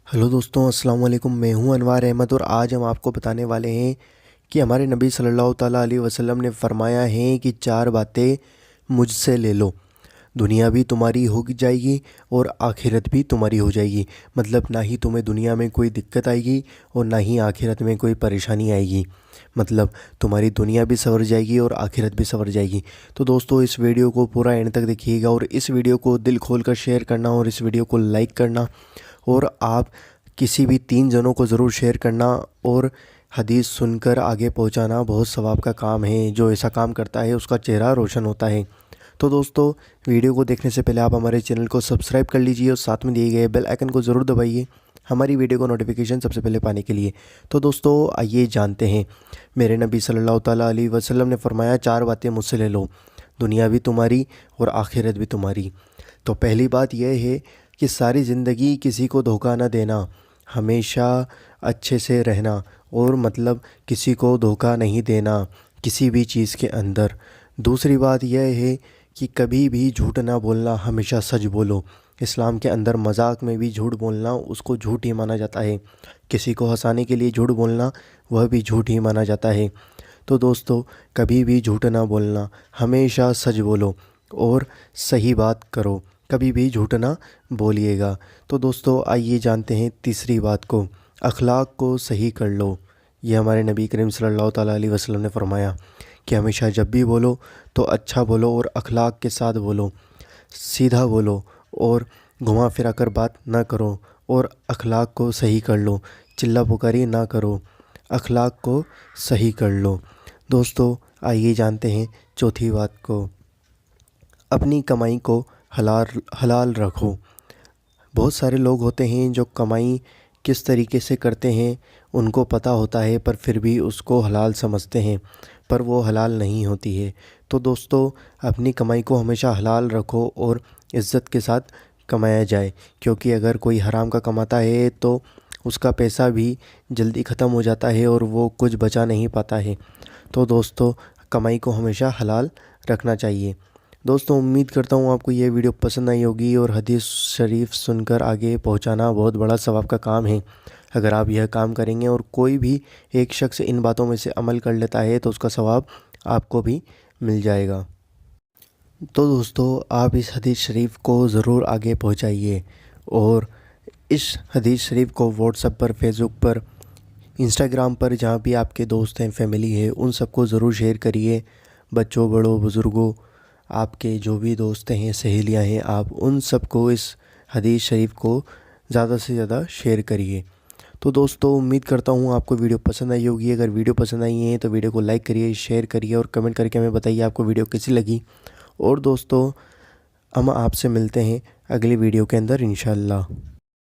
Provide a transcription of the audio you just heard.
Hello दोस्तों, अस्सलाम वालेकुम। मैं हूं अनवार अहमद और आज हम आपको बताने वाले हैं कि हमारे नबी सल्लल्लाहु ताला अलैहि वसल्लम ने फरमाया है कि 4 बातें मुझसे ले लो, दुनिया भी तुम्हारी हो जाएगी और आखिरत भी तुम्हारी हो जाएगी। मतलब ना ही तुम्हें दुनिया में कोई दिक्कत आएगी और ना ही आखिरत में कोई परेशानी आएगी। मतलब तुम्हारी दुनिया भी संवर जाएगी और आखिरत भी संवर जाएगी। तो दोस्तों, इस वीडियो को पूरा एंड तक देखिएगा और इस वीडियो को दिल खोल कर शेयर करना और इस वीडियो को लाइक करना, और आप किसी भी 3 जनों को ज़रूर शेयर करना और हदीस सुनकर आगे पहुंचाना बहुत सवाब का काम है। जो ऐसा काम करता है उसका चेहरा रोशन होता है। तो दोस्तों, वीडियो को देखने से पहले आप हमारे चैनल को सब्सक्राइब कर लीजिए और साथ में दिए गए बेल आइकन को ज़रूर दबाइए हमारी वीडियो को नोटिफिकेशन सबसे पहले पाने के लिए। तो दोस्तों, आइए जानते हैं। मेरे नबी सल्लल्लाहु ताला अलैहि वसल्लम ने फरमाया, 4 बातें मुझसे ले लो, दुनिया भी तुम्हारी और आखिरत भी तुम्हारी। तो पहली बात यह है कि सारी ज़िंदगी किसी को धोखा न देना, हमेशा अच्छे से रहना, और मतलब किसी को धोखा नहीं देना किसी भी चीज़ के अंदर। दूसरी बात यह है कि कभी भी झूठ ना बोलना, हमेशा सच बोलो। इस्लाम के अंदर मजाक में भी झूठ बोलना उसको झूठ ही माना जाता है। किसी को हंसाने के लिए झूठ बोलना वह भी झूठ ही माना जाता है। तो दोस्तों, कभी भी झूठ ना बोलना, हमेशा सच बोलो और सही बात करो, कभी भी झूठ ना बोलिएगा। तो दोस्तों, आइए जानते हैं तीसरी बात को, अखलाक को सही कर लो। ये हमारे नबी करीम सल्लल्लाहु ताला अलैहि वसल्लम ने फरमाया कि हमेशा जब भी बोलो तो अच्छा बोलो और अखलाक के साथ बोलो, सीधा बोलो और घुमा फिरा कर बात ना करो, और अखलाक को सही कर लो, चिल्ला पुकारी ना करो, अखलाक को सही कर लो। दोस्तों, आइए जानते हैं चौथी बात को, अपनी कमाई को हलाल हलाल रखो। बहुत सारे लोग होते हैं जो कमाई किस तरीके से करते हैं उनको पता होता है, पर फिर भी उसको हलाल समझते हैं, पर वो हलाल नहीं होती है। तो दोस्तों, अपनी कमाई को हमेशा हलाल रखो और इज़्ज़त के साथ कमाया जाए, क्योंकि अगर कोई हराम का कमाता है तो उसका पैसा भी जल्दी ख़त्म हो जाता है और वो कुछ बचा नहीं पाता है। तो दोस्तों, कमाई को हमेशा हलाल रखना चाहिए। दोस्तों, उम्मीद करता हूँ आपको ये वीडियो पसंद आई होगी, और हदीस शरीफ सुनकर आगे पहुँचाना बहुत बड़ा सवाब का काम है। अगर आप यह काम करेंगे और कोई भी एक शख्स इन बातों में से अमल कर लेता है तो उसका सवाब आपको भी मिल जाएगा। तो दोस्तों, आप इस हदीस शरीफ को ज़रूर आगे पहुँचाइए और इस हदीस शरीफ को व्हाट्सएप पर, फेसबुक पर, इंस्टाग्राम पर, जहाँ भी आपके दोस्त हैं, फैमिली है, उन सबको ज़रूर शेयर करिए। बच्चों, बड़ों, बुज़ुर्गों, आपके जो भी दोस्त हैं, सहेलियां हैं, आप उन सबको इस हदीस शरीफ को ज़्यादा से ज़्यादा शेयर करिए। तो दोस्तों, उम्मीद करता हूँ आपको वीडियो पसंद आई होगी। अगर वीडियो पसंद आई है तो वीडियो को लाइक करिए, शेयर करिए और कमेंट करके हमें बताइए आपको वीडियो कैसी लगी। और दोस्तों, हम आपसे मिलते हैं अगली वीडियो के अंदर इंशाअल्लाह।